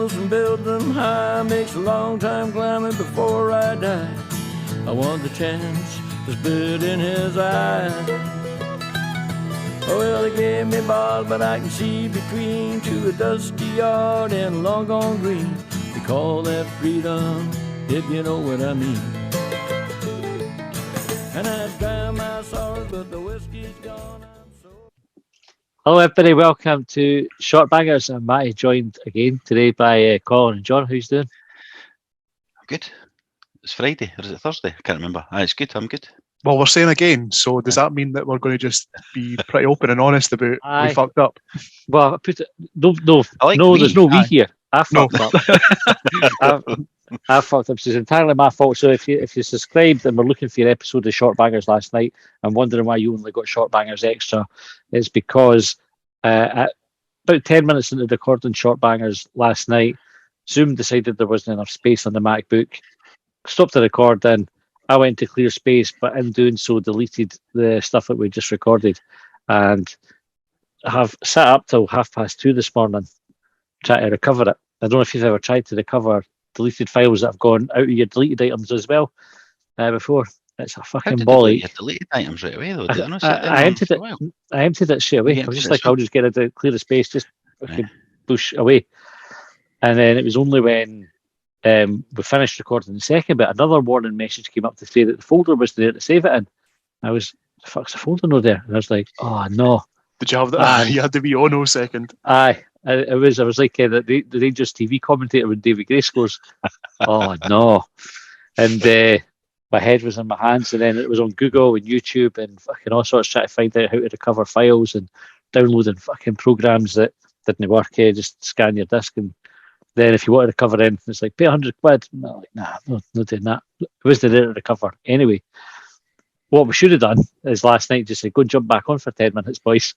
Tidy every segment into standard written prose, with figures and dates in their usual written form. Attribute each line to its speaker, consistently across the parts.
Speaker 1: hills and build them high. Makes a long time climbing before I die. I want the chance to spit in his eye. Well, they gave me balls, but I can see between to a dusty yard and a long gone green. They call that freedom, if you know what I mean. And I drown my sorrows, but the whiskey's gone.
Speaker 2: Hello everybody, welcome to Shortbangers. I'm Matty, joined again today by Colin and John. How you doing?
Speaker 3: I'm good. It's Friday, or is it Thursday? I can't remember. It's good, I'm good.
Speaker 4: Well, we're saying again, so does that mean that we're going to just be pretty open and honest about we fucked up?
Speaker 2: Well, I put it, no, there's no we here. I fucked up. I fucked up. It's entirely my fault. So if you subscribed and were looking for your episode of Shortbangers last night and wondering why you only got Shortbangers Extra, it's because at about 10 minutes into recording Shortbangers last night, Zoom decided there wasn't enough space on the MacBook, stopped the recording. I went to clear space, but in doing so, deleted the stuff that we just recorded, and have sat up till 2:30 this morning trying to recover it. I don't know if you've ever tried to recover deleted files that have gone out of your deleted items as well before. It's a fucking bolly.
Speaker 3: You deleted items right away though.
Speaker 2: I emptied it. I emptied it straight away. I was just like, I'll just get it to clear the space, just fucking push away. And then it was only when we finished recording the second bit, another warning message came up to say that the folder was there to save it in. I was, the fuck's the folder no there? And I was like, oh no.
Speaker 4: Did you have that? You had to be oh no second.
Speaker 2: Aye. I was like the Rangers TV commentator when David Gray scores. Oh no. And my head was in my hands, and then it was on Google and YouTube and fucking all sorts, trying to find out how to recover files and downloading fucking programs that didn't work. Just scan your disk, and then if you want to recover anything, it's like pay £100. And I'm like, nah, not doing that. It wasn't there to recover. Anyway, what we should have done is last night just said, go and jump back on for 10 minutes, boys.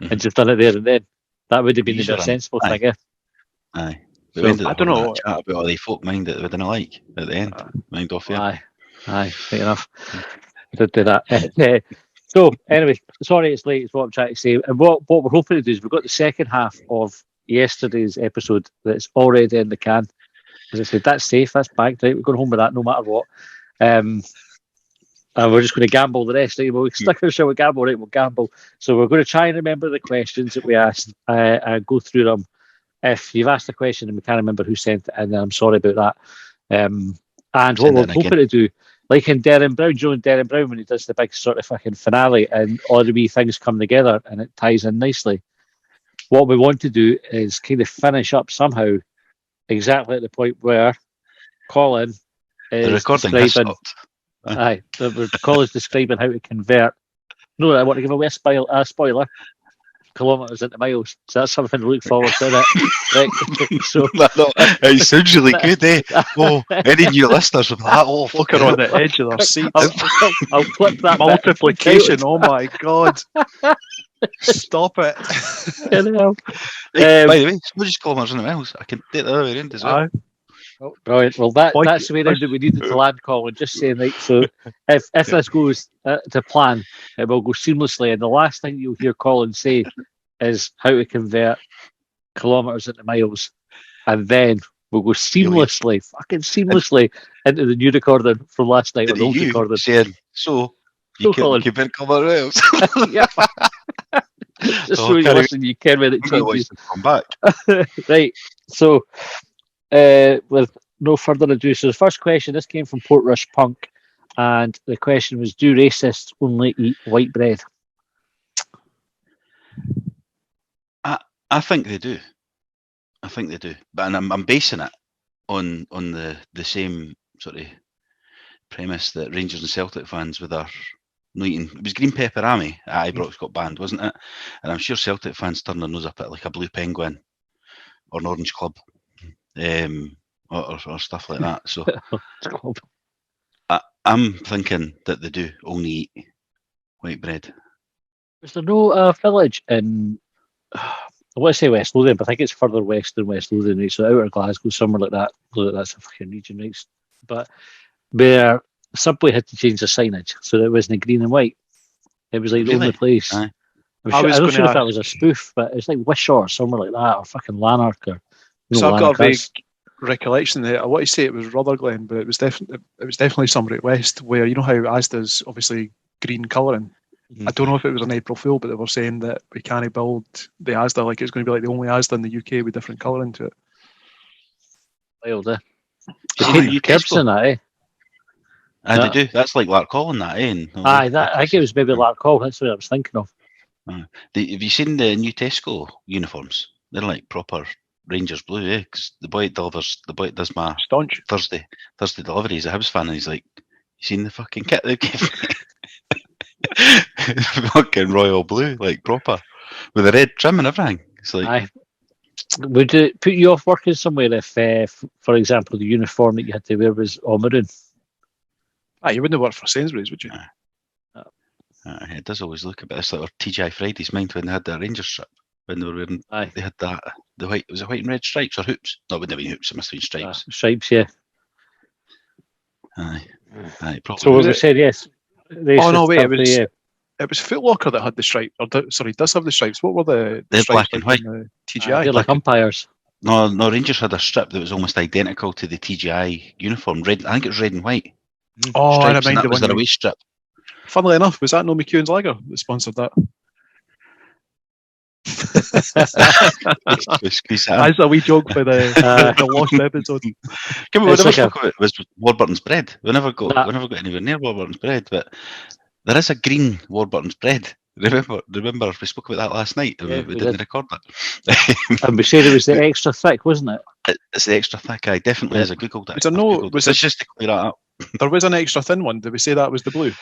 Speaker 2: And just done it there and then. That would have been the more sensible thing, yeah.
Speaker 3: Aye.
Speaker 4: So, I don't know.
Speaker 3: Chat about all the folk mind that we didn't like at the end. Mind off here.
Speaker 2: Aye, right enough. I did do that. So, anyway, sorry it's late, is what I'm trying to say. And what we're hoping to do is we've got the second half of yesterday's episode that's already in the can. As I said, that's safe, that's bagged, right? We're going home with that no matter what. And we're just going to gamble the rest. Right? We'll stick our show with gamble, right? We'll gamble. So we're going to try and remember the questions that we asked and go through them. If you've asked a question and we can't remember who sent it, and then I'm sorry about that. And what we're hoping to do, like in Darren Brown, Joe and Darren Brown, when he does the big sort of fucking finale and all the wee things come together and it ties in nicely. What we want to do is kind of finish up somehow exactly at the point where Colin is describing. Aye, Colin's describing how to convert. No, I want to give away a spoiler. Kilometres into miles. So that's something to look forward to. Right. So
Speaker 3: it sounds really good, eh? Oh, any new listeners with that? Oh,
Speaker 4: fucker on the edge of their seats.
Speaker 2: I'll flip that
Speaker 4: multiplication. Oh my god! Stop it!
Speaker 3: By the way, it's not just kilometres into miles. I can take the other way around as well.
Speaker 2: Oh, brilliant. Well, that's the way around that we needed to land, Colin. Just saying, right? So, if this goes to plan, it will go seamlessly. And the last thing you'll hear Colin say is how to convert kilometres into miles, and then we'll go seamlessly, fucking seamlessly, into the new recording from last night.
Speaker 3: The old recording. Saying, so you can convert kilometres miles.
Speaker 2: Yeah. Just so you listen, you can when it changes.
Speaker 3: Come back.
Speaker 2: Right. So. With no further ado, so the first question, this came from Portrush Punk, and the question was, do racists only eat white bread?
Speaker 3: I think they do. But I'm basing it on the same sort of premise that Rangers and Celtic fans with their no eating. It was green pepper Amy at Ibrox got banned, wasn't it? And I'm sure Celtic fans turned their nose up at like a blue penguin or an orange club. Or stuff like that. So I'm thinking that they do only eat white bread.
Speaker 2: Was there no village in, I want to say West Lothian, but I think it's further west than West Lothian, right? So outer Glasgow, somewhere like that. That's a fucking region, right? But where Subway had to change the signage so that it wasn't green and white. It was like the only place. I'm not sure if that was a spoof, but it's like Wishaw or somewhere like that, or fucking Lanark or
Speaker 4: So I've got a vague
Speaker 2: Lanarkers.
Speaker 4: recollection there. I want to say it was Rutherglen, but it was definitely somewhere at West where you know how Asda's obviously green colouring. I don't know if it was an April Fool, but they were saying that we can't build the Asda like it's going to be like the only Asda in the UK with different colouring to it.
Speaker 2: Wild, eh?
Speaker 3: See
Speaker 2: They
Speaker 3: the
Speaker 2: paint
Speaker 3: new
Speaker 2: curbs
Speaker 3: Tesco?
Speaker 2: in that, eh?
Speaker 3: And they do. That's like Larkhall and that, eh? And all
Speaker 2: Aye,
Speaker 3: that.
Speaker 2: I think it was maybe Larkhall. That's what I was thinking of.
Speaker 3: Have you seen the new Tesco uniforms? They're like proper Rangers blue, eh? Because the boy does my
Speaker 4: Staunch.
Speaker 3: Thursday delivery. He's a Hibs fan, and he's like, "You seen the fucking kit they gave me?" Fucking royal blue, like proper, with a red trim and everything. It's like,
Speaker 2: Aye. Would it put you off working somewhere if, for example, the uniform that you had to wear was all maroon?
Speaker 4: You wouldn't work for Sainsbury's, would you?
Speaker 3: it does always look a bit. It's like our TGI Fridays mind when they had the Rangers strip when they were wearing.
Speaker 2: Aye.
Speaker 3: They had the white. Was it white and red stripes or hoops? No, it wouldn't have been hoops. It must have been stripes.
Speaker 2: Stripes, yeah.
Speaker 3: Aye, probably.
Speaker 2: So we said yes.
Speaker 4: Oh no, wait, it was Foot Locker that had the stripe. Sorry, does have the stripes. What were the
Speaker 3: They're
Speaker 4: stripes
Speaker 3: black and
Speaker 4: like
Speaker 3: white.
Speaker 4: in the TGI?
Speaker 2: They're like umpires.
Speaker 3: No, Rangers had a strip that was almost identical to the TGI uniform. Red, I think it was red and white.
Speaker 4: Oh,
Speaker 3: Stripes,
Speaker 4: I
Speaker 3: and
Speaker 4: remember
Speaker 3: that was their away strip.
Speaker 4: Funnily enough, was that no McEwen's Lager that sponsored that?
Speaker 3: Squeeze that in.
Speaker 4: That's a wee joke for the lost episode.
Speaker 3: We
Speaker 2: It's
Speaker 3: never
Speaker 2: like
Speaker 3: spoke about it. Was Warburton's bread. We never got anywhere near Warburton's bread, but there is a green Warburton's bread. Remember, we spoke about that last night.
Speaker 2: Yeah,
Speaker 3: we
Speaker 2: we
Speaker 3: didn't
Speaker 2: did.
Speaker 3: record that.
Speaker 2: And we said it was the extra thick, wasn't it?
Speaker 3: It's the extra thick. I definitely is. I googled it.
Speaker 4: Was
Speaker 3: Just to clear that up.
Speaker 4: There was an extra thin one. Did we say that was the blue?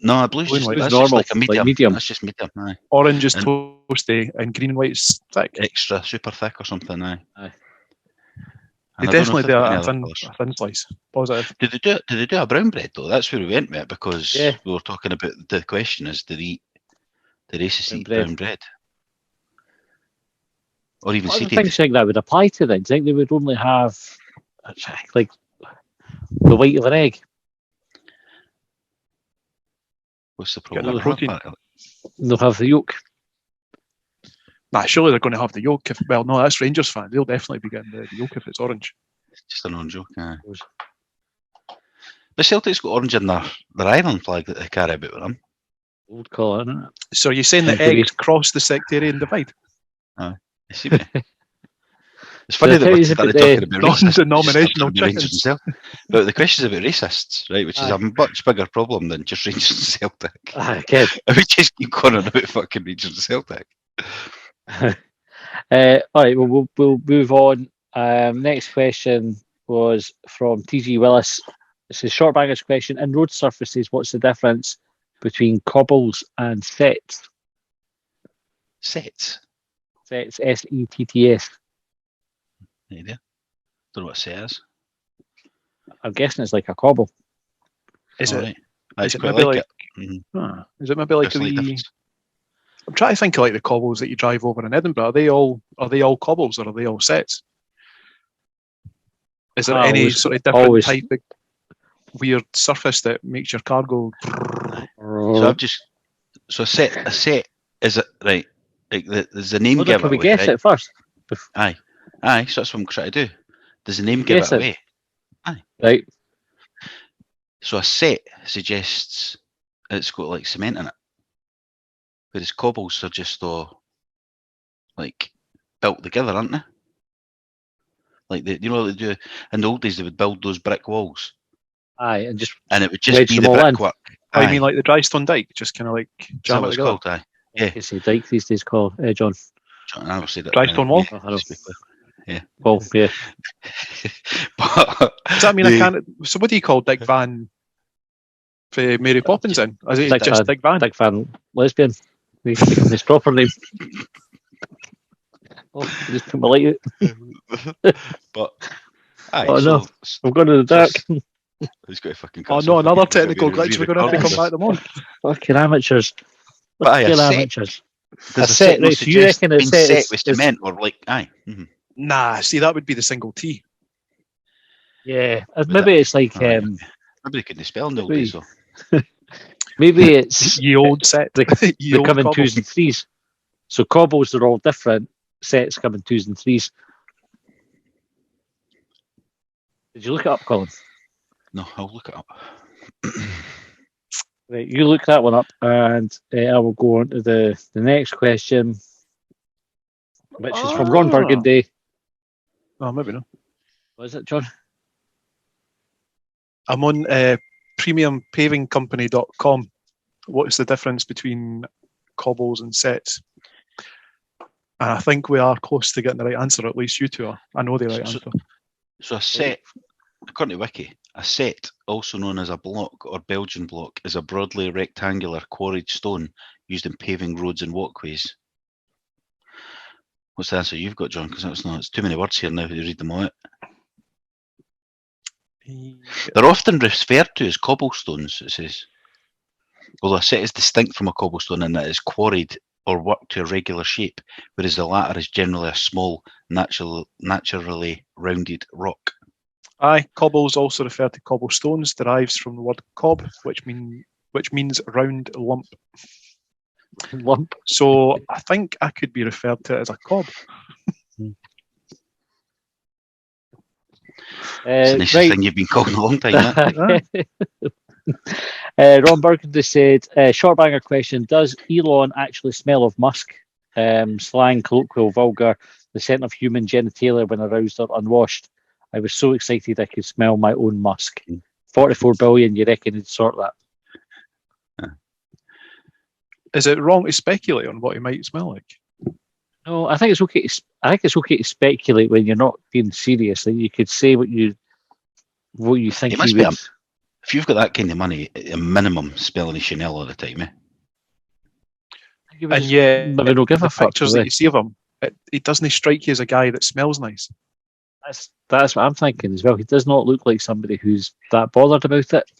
Speaker 3: No, blue's
Speaker 4: Blue and
Speaker 3: just,
Speaker 4: white.
Speaker 3: that's
Speaker 2: Normal,
Speaker 3: just like a
Speaker 2: like
Speaker 3: medium.
Speaker 2: medium.
Speaker 3: That's just medium. Aye.
Speaker 4: Orange is
Speaker 3: And-
Speaker 4: toasty and green and white's thick.
Speaker 3: Extra, super thick or something. Aye.
Speaker 2: Aye.
Speaker 4: They
Speaker 3: And I don't know
Speaker 4: definitely
Speaker 3: if
Speaker 4: do
Speaker 3: they've got
Speaker 4: a
Speaker 3: any other
Speaker 4: thin,
Speaker 3: colours.
Speaker 4: a thin slice. Positive.
Speaker 3: Did they do a brown bread though? That's where we went with it because
Speaker 2: Yeah.
Speaker 3: we were talking about the question is do the racists
Speaker 2: Brown
Speaker 3: eat
Speaker 2: bread.
Speaker 3: brown bread? Or even
Speaker 2: I don't
Speaker 3: seated.
Speaker 2: think that would apply to them. I think they would only have like the white of an egg.
Speaker 3: What's the
Speaker 4: Get
Speaker 3: problem?
Speaker 4: that protein.
Speaker 2: They'll have the yolk.
Speaker 4: Nah, surely they're going to have the yolk. Well, no, that's Rangers fans. They'll definitely be getting the yolk if it's orange.
Speaker 3: Just an orange joke. Aye. But Celtic's got orange in their island flag that they carry about with them.
Speaker 2: Old colour, isn't it?
Speaker 4: So you're saying that
Speaker 2: Agreed.
Speaker 4: eggs cross the sectarian divide?
Speaker 3: You see me? It's funny
Speaker 2: So
Speaker 3: that
Speaker 2: tell
Speaker 3: we're
Speaker 2: us
Speaker 3: started
Speaker 2: about
Speaker 3: talking about racists.
Speaker 4: non-denominational
Speaker 3: Just Rangers and
Speaker 4: chickens.
Speaker 3: Celtic. But the question's about racists, right? Which is
Speaker 2: Aye.
Speaker 3: a much bigger problem than just Rangers and Celtic.
Speaker 2: Okay.
Speaker 3: We just keep going on about fucking Rangers and Celtic.
Speaker 2: All right, well, we'll move on. Next question was from TG Willis. It's a Shortbangers question. In road surfaces, what's the difference between cobbles and sets?
Speaker 3: Sets.
Speaker 2: Sets, S-E-T-T-S.
Speaker 3: Any idea? Don't know what a set is.
Speaker 2: I'm guessing it's like a cobble.
Speaker 4: Is it?
Speaker 3: Alright. I
Speaker 4: is it
Speaker 3: quite
Speaker 4: maybe
Speaker 3: like
Speaker 4: like-
Speaker 3: it.
Speaker 4: Is it maybe like
Speaker 3: There's a slight
Speaker 4: the?
Speaker 3: difference.
Speaker 4: I'm trying to think of like the cobbles that you drive over in Edinburgh. Are they all cobbles or are they all sets? Is there any
Speaker 2: Always-
Speaker 4: sort of different
Speaker 2: always.
Speaker 4: type of weird surface that makes your car go?
Speaker 3: So I've just a set is it right? Like there's a name
Speaker 2: Well,
Speaker 3: given
Speaker 2: can we
Speaker 3: away,
Speaker 2: guess
Speaker 3: right?
Speaker 2: it first?
Speaker 3: Aye. So that's what I'm trying to do. There's a name
Speaker 2: You
Speaker 3: give
Speaker 2: guess
Speaker 3: it
Speaker 2: it.
Speaker 3: away.
Speaker 2: Right.
Speaker 3: So a set suggests it's got like cement in it, whereas cobbles are just like built together, aren't they? Like you know what they do in the old days, they would build those brick walls,
Speaker 2: Aye, and just
Speaker 3: and it would just
Speaker 2: Wedge
Speaker 3: be
Speaker 2: them
Speaker 3: the
Speaker 2: all in.
Speaker 3: brickwork.
Speaker 4: Oh, you mean like the Drystone Dike? Just kind of like
Speaker 3: Is that
Speaker 4: jam
Speaker 3: what
Speaker 4: it
Speaker 3: it's
Speaker 4: together.
Speaker 3: called? Aye. Yeah.
Speaker 2: it's a dike these days called John.
Speaker 3: I never said that.
Speaker 4: Drystone wall?
Speaker 2: I know.
Speaker 3: just be clear.
Speaker 2: Well, yeah.
Speaker 3: But
Speaker 4: Does that mean I
Speaker 3: the-
Speaker 4: can't? So what do you call Dick Van for Mary Poppins then? Is it
Speaker 2: Dick
Speaker 4: just
Speaker 2: Van.
Speaker 4: Dick Van?
Speaker 2: Dick Van Lesbian. We give him his proper name. Oh, I just put my light out.
Speaker 3: But aye,
Speaker 2: Oh, no. I'm going to the dark.
Speaker 3: He's got a fucking.
Speaker 4: Oh
Speaker 3: cut,
Speaker 4: no,
Speaker 3: so
Speaker 4: another
Speaker 3: fucking-
Speaker 4: technical
Speaker 3: we're
Speaker 4: glitch. We're going to have to come back to them on.
Speaker 2: Fucking amateurs.
Speaker 3: But aye, a
Speaker 2: Fucking
Speaker 3: set.
Speaker 2: amateurs.
Speaker 3: Does
Speaker 2: A
Speaker 3: a
Speaker 2: set,
Speaker 3: set not
Speaker 2: right, so you
Speaker 3: suggest
Speaker 2: reckon a
Speaker 3: being
Speaker 2: set
Speaker 3: set
Speaker 2: is-
Speaker 3: with
Speaker 2: is-
Speaker 3: cement or like aye? Mhm.
Speaker 4: Nah, see that would be the single T.
Speaker 2: Yeah, maybe it's like
Speaker 3: Aye.
Speaker 2: um,
Speaker 3: Maybe they couldn't spell in the old
Speaker 2: Maybe.
Speaker 3: days though.
Speaker 2: maybe it's
Speaker 4: Ye old set. Ye
Speaker 2: they
Speaker 4: old
Speaker 2: come in
Speaker 4: cobble.
Speaker 2: twos and threes. So cobbles are all different. Sets come in twos and threes. Did you look it up, Colin?
Speaker 3: No, I'll look it up.
Speaker 2: Right, you look that one up, and I will go on to the next question, which is from Ron Burgundy.
Speaker 4: Oh, maybe not.
Speaker 2: What is it, John?
Speaker 4: I'm on premiumpavingcompany.com. What is the difference between cobbles and sets? And I think we are close to getting the right answer, at least you two are. I know the right answer.
Speaker 3: So a set, according to Wiki, a set, also known as a block or Belgian block, is a broadly rectangular quarried stone used in paving roads and walkways. What's the answer you've got, John? Because it's too many words here now to read them all out. They're often referred to as cobblestones, it says. Although a set is distinct from a cobblestone in that it is quarried or worked to a regular shape, whereas the latter is generally a small, naturally rounded rock.
Speaker 4: Aye, cobbles, also referred to cobblestones, derives from the word cob, which means round lump.
Speaker 2: Lump.
Speaker 4: So I think I could be referred to it as a cob.
Speaker 3: It's the nicest thing you've been called in a long time.
Speaker 2: Ron Burgundy said, Shortbanger question, does Elon actually smell of musk? Slang, colloquial, vulgar, the scent of human genitalia when aroused or unwashed. I was so excited I could smell my own musk. 44 billion, you reckon he'd sort that?
Speaker 4: Is it wrong to speculate on what he might smell like?
Speaker 2: No, I think it's okay. I think it's okay to speculate when you're not being serious. Like you could say what you think
Speaker 3: It must
Speaker 2: he
Speaker 3: be
Speaker 2: would.
Speaker 3: If you've got that kind of money, a minimum smelling Chanel all the time, eh?
Speaker 4: And yeah,
Speaker 2: maybe don't give
Speaker 4: the
Speaker 2: a fuck.
Speaker 4: pictures that you see of him, he doesn't strike you as a guy that smells nice.
Speaker 2: That's what I'm thinking as well. He does not look like somebody who's that bothered about it.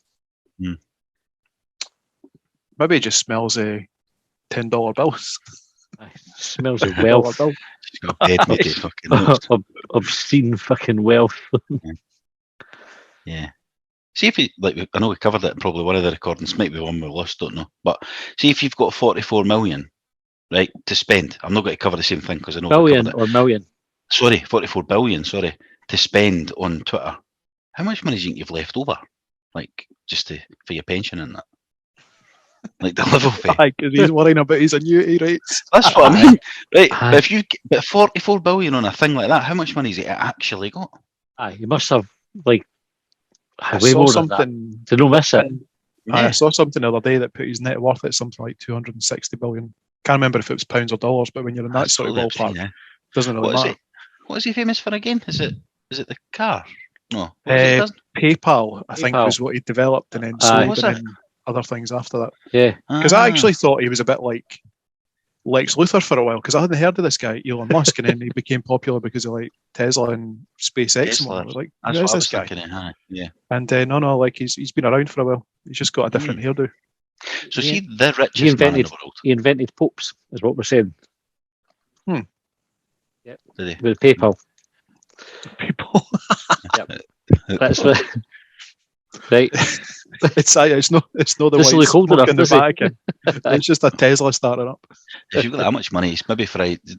Speaker 4: Maybe he just smells $10 bills.
Speaker 2: Smells of wealth.
Speaker 3: She's got a bed made of fucking
Speaker 2: obscene fucking wealth.
Speaker 3: Yeah. See if you I know we covered it in probably one of the recordings, might be one we lost, don't know. But see if you've got 44 million, right, to spend. I'm not going to cover the same thing because I know we covered it.
Speaker 2: Or million.
Speaker 3: Sorry, 44 billion, to spend on Twitter. How much money do you think you've left over? Like, just for your pension and that? Like the level pay?
Speaker 4: Aye, because he's worrying about his annuity rates.
Speaker 3: That's what I mean. Right, but if you get 44 billion on a thing like that, how much money has he actually got?
Speaker 2: Aye, you must have, like,
Speaker 4: I
Speaker 2: way
Speaker 4: saw
Speaker 2: more
Speaker 4: something
Speaker 2: than that to not miss it.
Speaker 4: I saw something the other day that put his net worth at something like 260 billion. Can't remember if it was pounds or dollars, but when you're in that sort of ballpark, doesn't really matter.
Speaker 3: What is he famous for again? Is it the car? No.
Speaker 4: PayPal, I think, was what he developed and then sold and then other things after that. Yeah. Because I actually thought he was a bit like Lex Luthor for a while, because I hadn't heard of this guy, Elon Musk, and then he became popular because of like Tesla and SpaceX. And I was like, who is this guy?
Speaker 3: Yeah.
Speaker 4: And no, like he's been around for a while. He's just got a different hairdo.
Speaker 3: So is he the richest man in the world?
Speaker 2: He invented popes, is what we're saying.
Speaker 3: Yep. Did he?
Speaker 2: With PayPal.
Speaker 4: People.
Speaker 2: Yep. That's what. Right.
Speaker 4: It's not the
Speaker 2: this
Speaker 4: white
Speaker 2: smoke
Speaker 4: enough, in the Vatican. It's just a Tesla starting up.
Speaker 3: If you've got that much money, he's maybe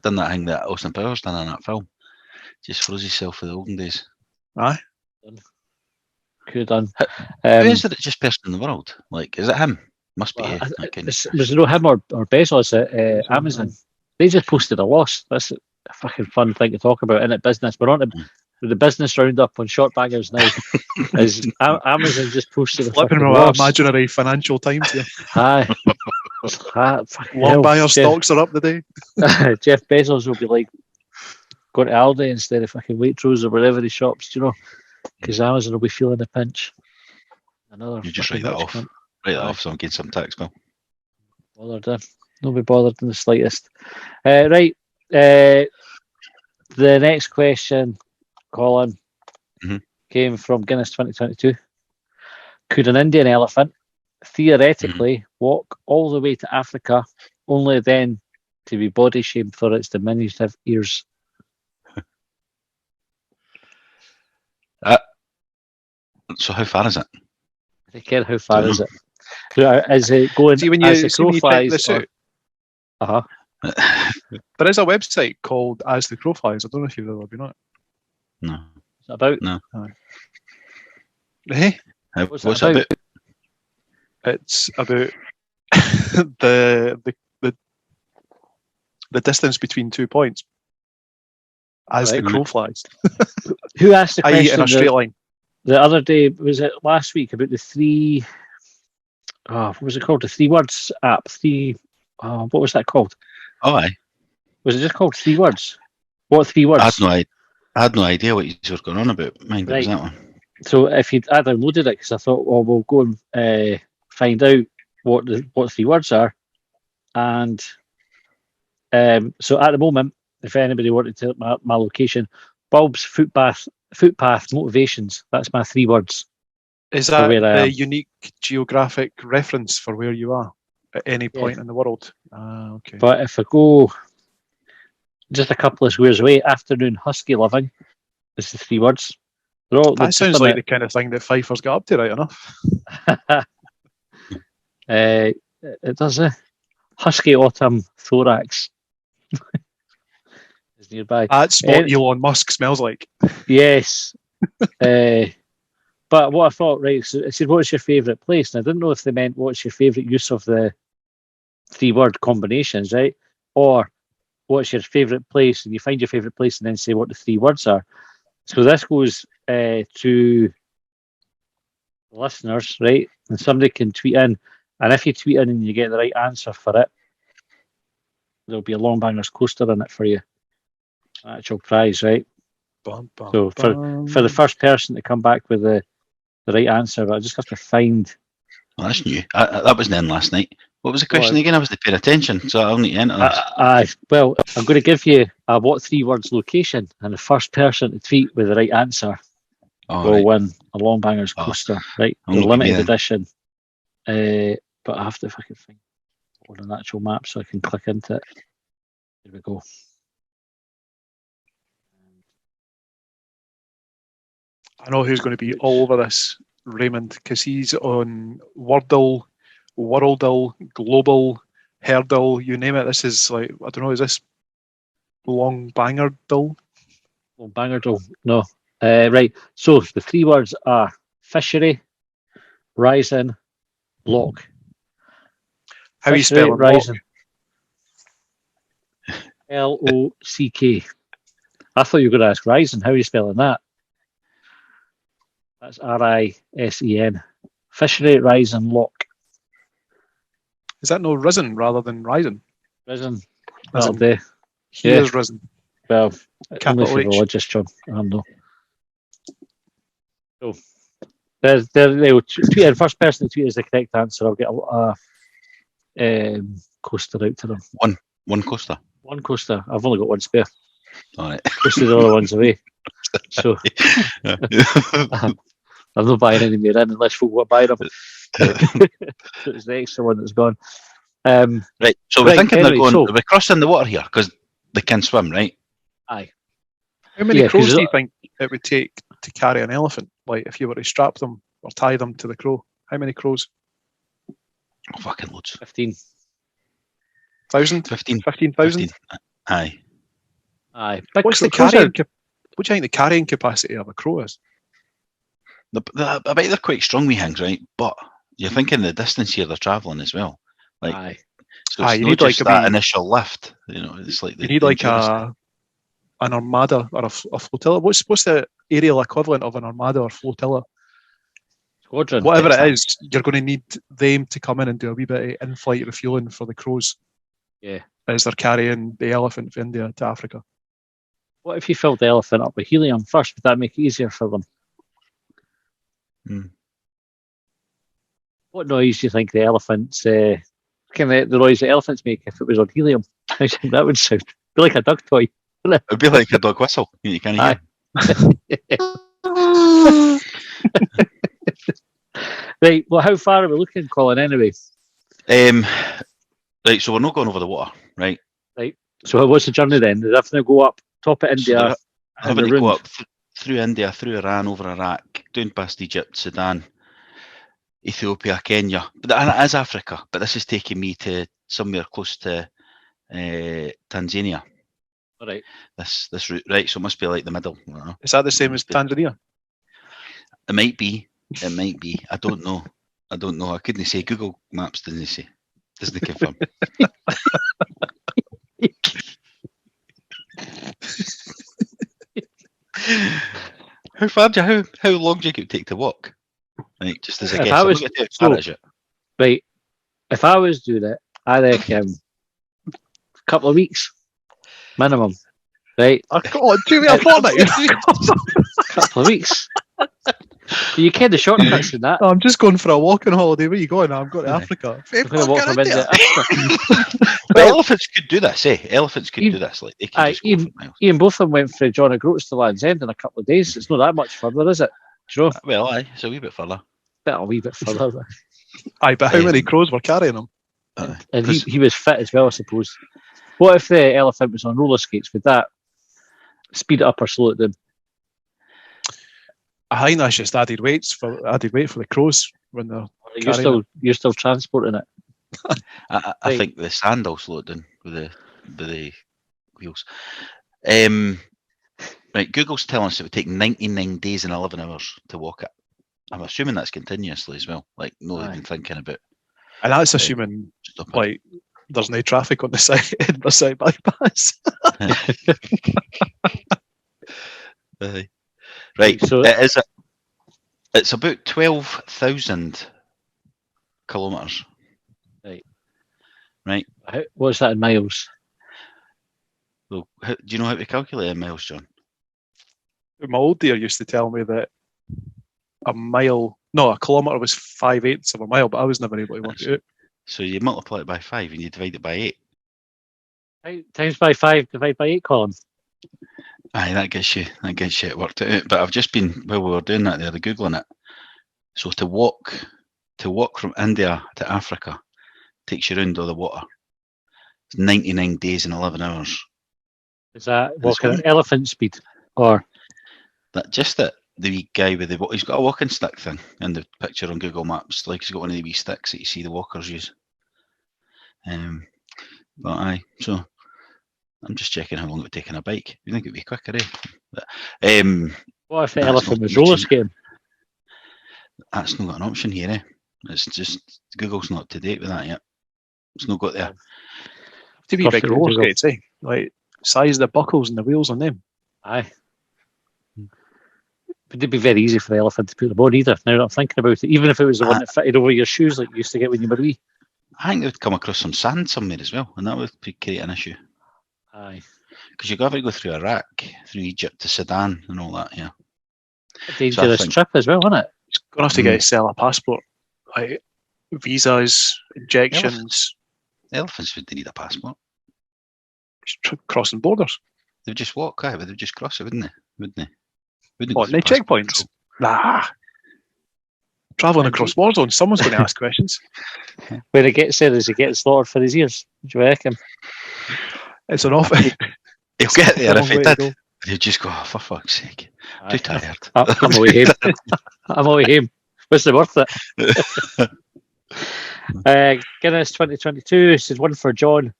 Speaker 3: done that thing that Austin Powers done in that film. Just froze himself for the olden days.
Speaker 4: Aye.
Speaker 2: Could have done.
Speaker 3: Who is the richest person in the world? Like, is it him? Must be.
Speaker 2: Was it him or Bezos at Amazon? They just posted a loss. That's a fucking fun thing to talk about, innit? Business. We're on to the business roundup on Shortbangers now. Is Amazon just posted a
Speaker 4: flipping
Speaker 3: Oh,
Speaker 4: from imaginary Financial Times here.
Speaker 2: Aye.
Speaker 4: Longbangers stocks are up today.
Speaker 2: Jeff Bezos will be like going to Aldi instead of fucking Waitrose or wherever he shops, do you know? Because Amazon will be feeling the pinch.
Speaker 3: You just write that off. Write that off so I'm getting some tax bill.
Speaker 2: Bothered in. Don't be bothered in the slightest. Right. The next question, Colin, came from Guinness 2022. Could an Indian elephant theoretically walk all the way to Africa, only then to be body shamed for its diminutive ears?
Speaker 3: So how far is it?
Speaker 2: I care how far is it? Is it going as the crow flies?
Speaker 4: There is a website called As the Crow Flies. I don't know if you've ever been on it.
Speaker 3: No.
Speaker 2: Is it about?
Speaker 3: No.
Speaker 4: Eh?
Speaker 2: What's
Speaker 3: What's
Speaker 2: that
Speaker 3: that about?
Speaker 4: It's about the distance between 2 points as the
Speaker 2: Right.
Speaker 4: crow flies,
Speaker 2: Who asked the
Speaker 4: i.e. in
Speaker 2: question
Speaker 4: a straight line.
Speaker 2: the other day? Was it last week about the three? Oh, what was it called? The 3 words app. What was that called?
Speaker 3: Oh, aye.
Speaker 2: Was it just called 3 words? What 3
Speaker 3: I
Speaker 2: words?
Speaker 3: had no idea what you were going on about. Mind, what was
Speaker 2: Right.
Speaker 3: that one?
Speaker 2: So I downloaded it because I thought, well, we'll go and find out what 3 words are, and so at the moment, if anybody wanted to my location, Bulb's footpath motivations. That's my 3 words.
Speaker 4: Is
Speaker 2: For
Speaker 4: that
Speaker 2: where I
Speaker 4: the
Speaker 2: am.
Speaker 4: unique geographic reference for where you are at any
Speaker 2: Yeah.
Speaker 4: point in the world? Okay.
Speaker 2: But if I go just a couple of squares away, afternoon husky living is the 3 words.
Speaker 4: That sounds like the kind of thing that Pfeiffer's got up to, right enough.
Speaker 2: It does. Husky autumn thorax is nearby.
Speaker 4: That's what Elon Musk smells like.
Speaker 2: Yes. But what I thought, right, so I said, what's your favourite place? And I didn't know if they meant what's your favourite use of the 3 word combinations, right? Or what's your favourite place? And you find your favourite place and then say what the 3 words are. So this goes to listeners, right? And somebody can tweet in. And if you tweet in and you get the right answer for it, there'll be a Longbangers coaster in it for you. Actual prize, right?
Speaker 4: Bum, bum,
Speaker 2: So for the first person to come back with the right answer, I just have to find.
Speaker 3: Well, that's new. That wasn't in last night. What was the question again? I wasn't paying attention, so I'll need to enter this.
Speaker 2: Well, I'm going to give you a what 3 words location, and the first person to tweet with the right answer will win a Longbangers coaster, right? The limited edition. But I have to fucking find on an actual map so I can click into it. Here we go.
Speaker 4: I know who's going to be all over this, Raymond, because he's on Wordle, Worldle, Global, Herdle, you name it. This is like, I don't know, is this Longbangerdle?
Speaker 2: Longbangerdle, no. Right, so the 3 words are fishery, rising, lock.
Speaker 4: How are you spelling
Speaker 2: rising? L-O-C-K. I thought you were going to ask rising. How are you spelling that? That's R-I-S-E-N. Fishery, rising, lock.
Speaker 4: Is that no risen rather than rising?
Speaker 2: Risen. That'll do.
Speaker 4: He is risen.
Speaker 2: Well,
Speaker 4: Capital
Speaker 2: only for
Speaker 4: H.
Speaker 2: religious, John. I don't know. So, the first person to tweet is the correct answer. I'll get a coaster out to them.
Speaker 3: One coaster?
Speaker 2: One coaster. I've only got one spare.
Speaker 3: All right.
Speaker 2: Most of the other ones away. So, I'm not buying any more in unless folk want to buy them. So it's the extra one that's gone.
Speaker 3: Right, so we're thinking they're going, we're crossing the water here because they can swim, right?
Speaker 2: Aye.
Speaker 4: How many crows do you think it would take to carry an elephant? Like if you were to strap them or tie them to the crow, how many crows?
Speaker 3: Oh, fucking loads.
Speaker 4: 15,000? 15,000?
Speaker 3: Aye.
Speaker 2: Aye.
Speaker 4: What's the carrying? What do you think the carrying capacity of a crow is?
Speaker 3: I bet they're quite strong wee things, right? But you're thinking the distance here they're travelling as well. Like,
Speaker 2: aye.
Speaker 3: So it's not just like that initial lift. You know, it's like
Speaker 4: you need like an armada or a flotilla. What's the aerial equivalent of an armada or flotilla?
Speaker 2: Squadron.
Speaker 4: Whatever it is, you're going to need them to come in and do a wee bit of in-flight refueling for the crows.
Speaker 2: Yeah.
Speaker 4: As they're carrying the elephant from India to Africa.
Speaker 2: What if you filled the elephant up with helium first? Would that make it easier for them? What noise do you think the elephants, the noise the elephants make if it was on helium? I think that would sound like a dog toy.
Speaker 3: It would be like a dog whistle. You can't hear.
Speaker 2: Right, well, how far are we looking, Colin, anyway?
Speaker 3: Right, so we're not going over the water, right?
Speaker 2: Right. So what's the journey then? They're having to go up top of India.
Speaker 3: So having to go up through India, through Iran, over Iraq, down past Egypt, Sudan, Ethiopia, Kenya. But it is Africa, but this is taking me to somewhere close to Tanzania.
Speaker 2: All right.
Speaker 3: This route, right? So it must be like the middle.
Speaker 4: Is that the same as Tanzania?
Speaker 3: It might be. It might be. I don't know. I couldn't say. Google Maps doesn't say. Doesn't confirm. How long do you think it would take to walk? Like, just as a
Speaker 2: If
Speaker 3: guess.
Speaker 2: I
Speaker 3: I'm
Speaker 2: was-
Speaker 3: not going to far is it?
Speaker 2: Right. If I was doing it, I reckon a couple of weeks minimum. Right.
Speaker 4: Oh, come on, do me a fortnight.
Speaker 2: Couple of weeks. You can the shortcuts in that.
Speaker 4: I'm just going for a walking holiday. Where are you going? I'm going to Africa.
Speaker 2: We're gonna walk from India.
Speaker 3: But elephants could do this, eh? Elephants could do this. Like they could just go for miles.
Speaker 2: Ian, both of them went from John O'Groats to Land's End in a couple of days. It's not that much further, is it? Do you know?
Speaker 3: Well, aye, it's a wee bit further.
Speaker 2: A wee bit further.
Speaker 4: Aye, but how many crows were carrying him?
Speaker 2: And he was fit as well, I suppose. What if the elephant was on roller skates? Would that speed it up or slow it down?
Speaker 4: I think that's just added weight for the crows when they're
Speaker 2: You're still transporting it.
Speaker 3: I think the sand will slow it down with the wheels. Right, Google's telling us it would take 99 days and 11 hours to walk it. I'm assuming that's continuously as well. Like, not even thinking about.
Speaker 4: And that's assuming like there's no traffic on the side in the side bypass.
Speaker 3: Right,
Speaker 2: So
Speaker 3: it's about 12,000 kilometres. Right.
Speaker 2: What's that in miles?
Speaker 3: Well, do you know how to calculate in miles, John?
Speaker 4: My old dear used to tell me that a kilometre was 5/8 of a mile, but I was never able to work it out.
Speaker 3: So you multiply it by 5 and you divide it by 8.
Speaker 2: Times by 5, divide by 8, Colin.
Speaker 3: Aye, that gets you it worked out. But I've just been, while we were doing that there, Googling it. So to walk from India to Africa takes you around all the water. It's 99 days and 11 hours.
Speaker 2: Is that walking at elephant speed? Or
Speaker 3: The wee guy with he's got a walking stick thing in the picture on Google Maps, like he's got one of the wee sticks that you see the walkers use. But aye, so I'm just checking how long it would take on a bike. You think it'd be quicker, eh? But,
Speaker 2: what if the elephant was roller skating?
Speaker 3: That's not got an option here, eh? It's just Google's not up to date with that yet. It's not got there.
Speaker 4: To be big roller skates, eh? Like size of the buckles and the wheels on them.
Speaker 2: Aye. But it'd be very easy for the elephant to put them on either. Now that I'm thinking about it, even if it was the one that fitted over your shoes like you used to get when you were wee.
Speaker 3: I think they would come across some sand somewhere as well, and that would create an issue.
Speaker 2: Aye.
Speaker 3: Because you've got to go through Iraq, through Egypt to Sudan and all that, yeah.
Speaker 2: A dangerous trip as well, isn't it?
Speaker 4: It's going to have to get sell a passport. Like visas, injections.
Speaker 3: Elephants would need a passport.
Speaker 4: Crossing borders.
Speaker 3: They'd just walk, but they'd just cross it, wouldn't they? Wouldn't
Speaker 4: What, no checkpoints? Nah. Travelling across war zones, someone's going to ask questions.
Speaker 2: When it gets there, is he getting slaughtered for his ears? Do you reckon?
Speaker 4: It's an offer.
Speaker 3: He'll get there if he did. He'll just go, oh, for fuck's sake. I'm too tired.
Speaker 2: I'm away home. I'm away home. What's it worth it? Guinness 2022 says one for John.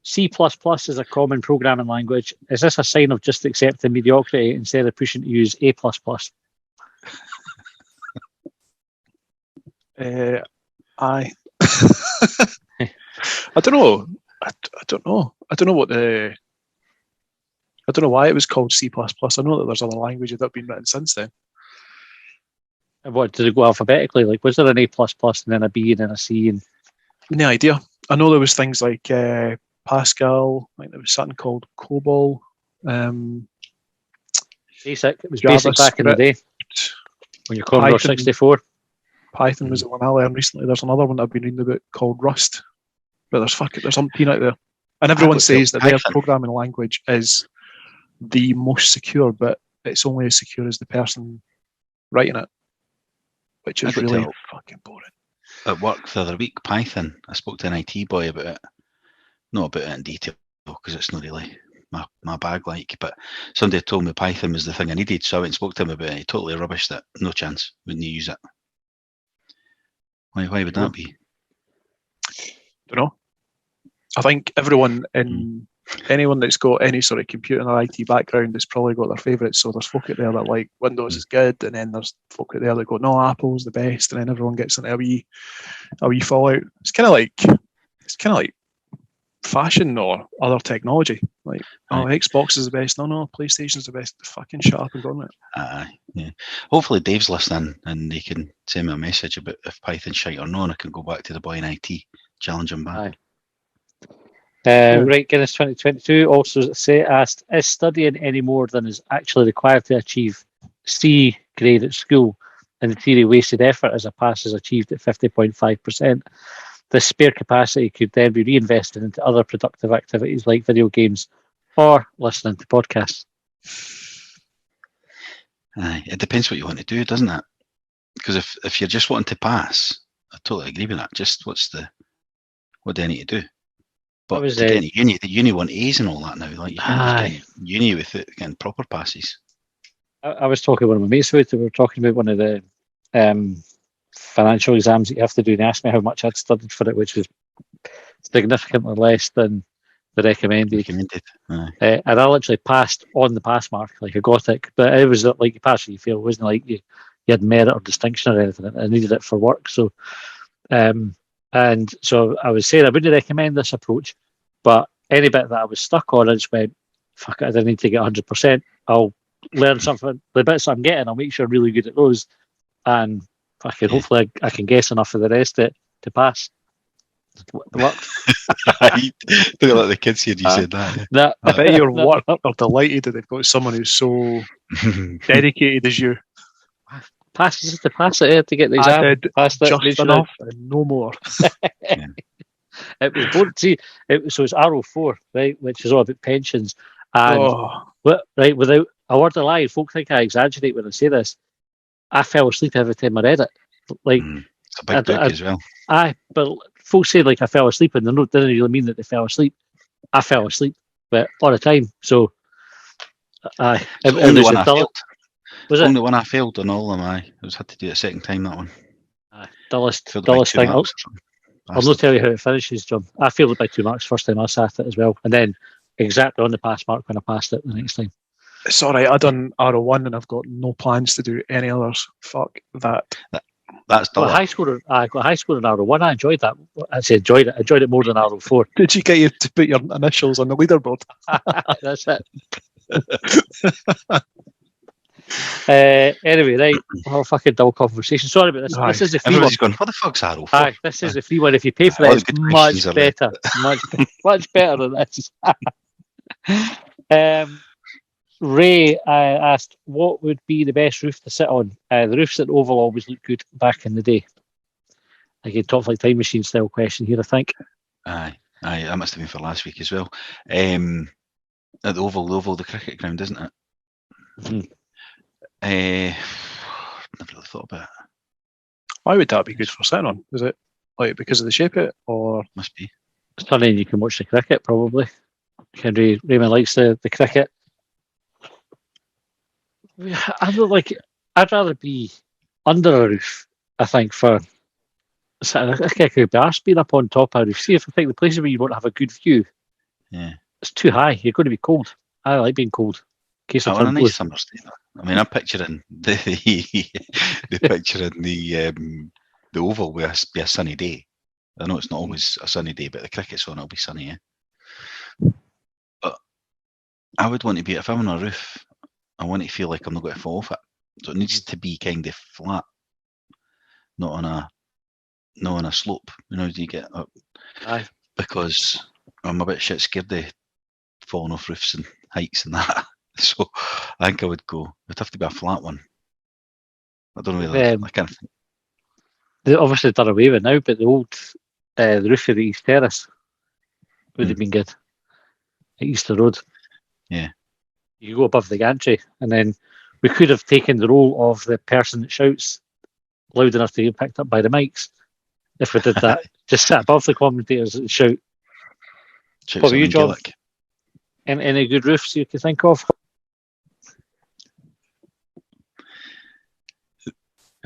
Speaker 2: C++ is a common programming language. Is this a sign of just accepting mediocrity instead of pushing to use A++?
Speaker 4: Aye. I don't know. I don't know. I don't know why it was called C++. I know that there's other languages that have been written since then.
Speaker 2: And what, did it go alphabetically? Like, was there an A++ and then a B and then a C? And
Speaker 4: no idea. I know there was things like Pascal. I think there was something called COBOL.
Speaker 2: Basic. It was basic back in the day when you're Commodore 64.
Speaker 4: Python was the one I learned recently. There's another one that I've been reading about called Rust. But there's umpteen out there. And everyone says that their programming language is the most secure, but it's only as secure as the person writing it, which is really fucking boring.
Speaker 3: At work the other week, Python, I spoke to an IT boy about it. Not about it in detail, because it's not really my bag, but somebody told me Python was the thing I needed, so I went and spoke to him about it. He totally rubbished it. No chance. Wouldn't you use it? Why would that be?
Speaker 4: Don't know. I think everyone in anyone that's got any sort of computer or IT background has probably got their favourites. So there's folk out there that like Windows is good, and then there's folk out there that go, no, Apple's the best, and then everyone gets into a wee fallout. It's kind of like fashion or other technology. Like, oh, Xbox is the best. No, PlayStation's the best. Fucking shut up and go on it.
Speaker 3: Yeah. Hopefully Dave's listening and he can send me a message about if Python's shite or not, and I can go back to the boy in IT, challenge him back.
Speaker 2: Right, Guinness 2022 also asked, is studying any more than is actually required to achieve C grade at school in theory wasted effort as a pass is achieved at 50.5%? This spare capacity could then be reinvested into other productive activities like video games or listening to podcasts.
Speaker 3: It depends what you want to do, doesn't it? Because if you're just wanting to pass, I totally agree with that. Just what do I need to do? But to get into uni, the uni want A's and all that now. Like you can't just get into uni with it getting proper passes.
Speaker 2: I was talking to one of my mates about it. We were talking about one of the financial exams that you have to do, and he asked me how much I'd studied for it, which was significantly less than the recommended. And I literally passed on the pass mark, like I got it, but it was like you pass or you fail. It wasn't like you had merit or distinction or anything. I needed it for work, so and so I was saying I wouldn't recommend this approach, but any bit that I was stuck on, I just went, fuck it, I didn't need to get 100%. I'll learn something. The bits I'm getting, I'll make sure I'm really good at those, and hopefully I can guess enough of the rest to pass. It worked.
Speaker 3: Look like the kids here, you said that.
Speaker 4: I bet your work are delighted that they've got someone who's so dedicated as you.
Speaker 2: Pass just to pass it to get the exam.
Speaker 4: I did
Speaker 2: passed it,
Speaker 4: just enough and no more.
Speaker 2: It was board. See, so it's RO4, right, which is all about pensions. And without a word of lie, folk think I exaggerate when I say this. I fell asleep every time I read it. Like
Speaker 3: it's a big book as well.
Speaker 2: But folks say like I fell asleep, and they didn't really mean that they fell asleep. I fell asleep, but all the time. So
Speaker 3: the only one I failed. Was it? Only one I failed on all of them. I had to do it a second time, that one.
Speaker 2: Dullest thing. I'll not tell you how it finishes, John. I failed it by 2 marks first time I sat it as well, and then exactly on the pass mark when I passed it the next time.
Speaker 4: It's all right. I've done RO1 and I've got no plans to do any others. Fuck that.
Speaker 3: That's dull.
Speaker 2: I got a high score in RO1. I enjoyed that. I enjoyed it. I enjoyed it more than RO4.
Speaker 4: Did you get you to put your initials on the leaderboard?
Speaker 2: That's it. Anyway, right. Our fucking dull conversation. Sorry about this. This is the free
Speaker 3: Everybody's
Speaker 2: one.
Speaker 3: Going, what the fuck's RO4?
Speaker 2: This is the free one. If you pay for it, it's much better. Much better than this. Ray asked, what would be the best roof to sit on? The roofs at Oval always looked good back in the day. Again, top flight time machine style question here, I think.
Speaker 3: Aye, that must have been for last week as well. At the Oval, the cricket ground, isn't it?
Speaker 2: Mm-hmm.
Speaker 3: Never really thought about it.
Speaker 4: Why would that be good for sitting on? Is it like because of the shape of it, or
Speaker 3: must be?
Speaker 2: Sunny, you can watch the cricket probably. Henry Raymond likes the cricket. I'd rather be under a roof. I think for I could be arsed being up on top of a roof. See, if I think the places where you won't have a good view, it's too high. You're going to be cold. I like being cold.
Speaker 3: I want a nice summer day. I mean, I'm picturing the Oval with a sunny day. I know it's not always a sunny day, but the cricket's on, it'll be sunny. But I would want to be, if I'm on a roof, I want to feel like I'm not going to fall off it. So it needs to be kind of flat, not on a slope. You know, do you get up?
Speaker 2: Aye.
Speaker 3: Because I'm a bit shit scared of falling off roofs and heights and that. So I think it'd have to be a flat one. I don't know whether I can't think.
Speaker 2: They're obviously done away with now, but the old the roof of the East Terrace would have been good. At Easter Road.
Speaker 3: Yeah.
Speaker 2: You go above the gantry, and then we could have taken the role of the person that shouts loud enough to get picked up by the mics. If we did that, just sit above the commentators and shout. What were you, John? Any good roofs you can think of?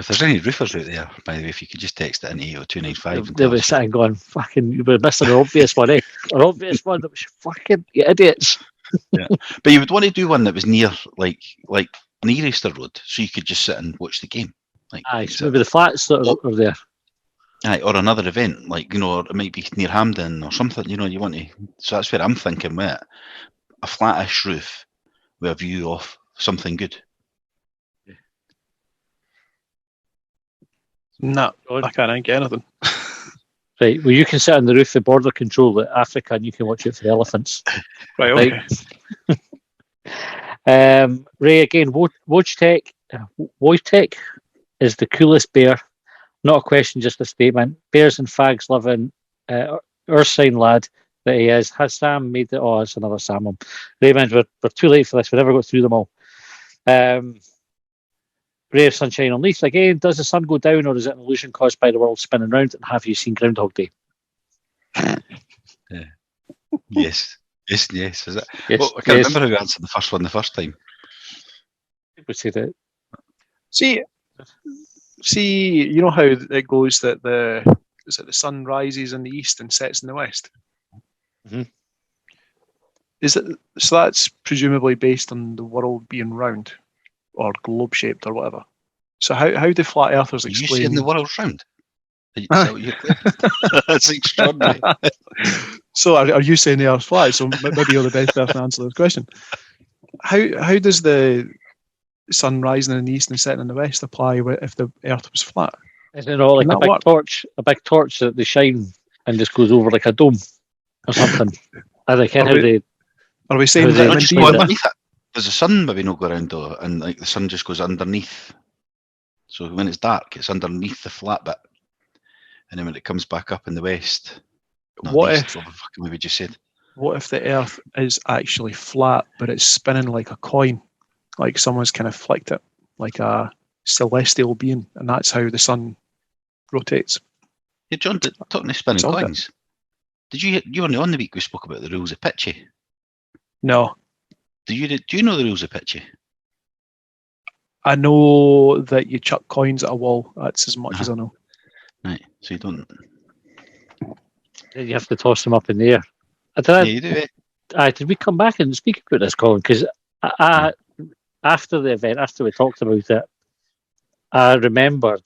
Speaker 3: If there's any roofers out there, by the way, if you could just text it in 80295 and
Speaker 2: They'll
Speaker 3: tell
Speaker 2: be
Speaker 3: us.
Speaker 2: sitting going, fucking, you were missing an obvious one, eh? An obvious one that was fucking, you idiots.
Speaker 3: But you would want to do one that was near, like near Easter Road, so you could just sit and watch the game. Like,
Speaker 2: Aye, so maybe the flats that are there.
Speaker 3: aye, or another event, like, or it might be near Hampden or something. You want to. So that's where I'm thinking with it. A flattish roof with a view of something good.
Speaker 4: No, I can't get anything.
Speaker 2: Right, well, you can sit on the roof of border control at Africa and you can watch it for the elephants.
Speaker 4: Right, okay.
Speaker 2: Ray, again, Wojtek is the coolest bear. Not a question, just a statement. Bears and fags living, Ursine lad that he is. Has Sam made it? Oh, it's another Sam one. Raymond, we're too late for this. We never got through them all. Ray of Sunshine on Leith again. Does the sun go down or is it an illusion caused by the world spinning round? And have you seen Groundhog Day?
Speaker 3: Yeah. Yes. Is it?
Speaker 2: Yes,
Speaker 3: Well, I can't remember how we answered the first one the first time.
Speaker 2: We say that.
Speaker 4: See, you know how it goes that the sun rises in the east and sets in the west?
Speaker 2: Mhm.
Speaker 4: Is it so? That's presumably based on the world being round or globe shaped or whatever. So how do flat earthers
Speaker 3: Are you
Speaker 4: explain?
Speaker 3: saying the world's round? Is that what you're claiming? That's extraordinary.
Speaker 4: So are you saying the Earth's flat? So maybe you're the best person to answer this question. How does the sun rising in the east and setting in the west apply if the Earth was flat?
Speaker 2: Isn't it all like
Speaker 4: Can
Speaker 2: a
Speaker 4: that
Speaker 2: big
Speaker 4: work?
Speaker 2: torch that they shine and just goes over like a dome or something? I don't know how they.
Speaker 4: Are we saying
Speaker 2: How they
Speaker 4: vitamin
Speaker 3: Just
Speaker 4: D?
Speaker 3: go
Speaker 2: explain that?
Speaker 3: underneath it. Does the sun maybe not go around though, and like the sun just goes underneath? So when it's dark, it's underneath the flat bit, and then when it comes back up in the west, not
Speaker 4: What
Speaker 3: the
Speaker 4: if
Speaker 3: east, what the fuck we just said?
Speaker 4: what if the Earth is actually flat, but it's spinning like a coin, like someone's kind of flicked it, like a celestial being, and that's how the sun rotates?
Speaker 3: Yeah, John, talking to spinning
Speaker 4: Solved it.
Speaker 3: coins. Did you were on the week we spoke about the rules of pitchy?
Speaker 4: No,
Speaker 3: Do you know the rules of pitchy?
Speaker 4: I know that you chuck coins at a wall. That's as much as I know.
Speaker 3: Right, so you don't.
Speaker 2: You have to toss them up in the air.
Speaker 3: Yeah, you do it.
Speaker 2: Did we come back and speak about this, Colin? Because after the event, after we talked about it, I remembered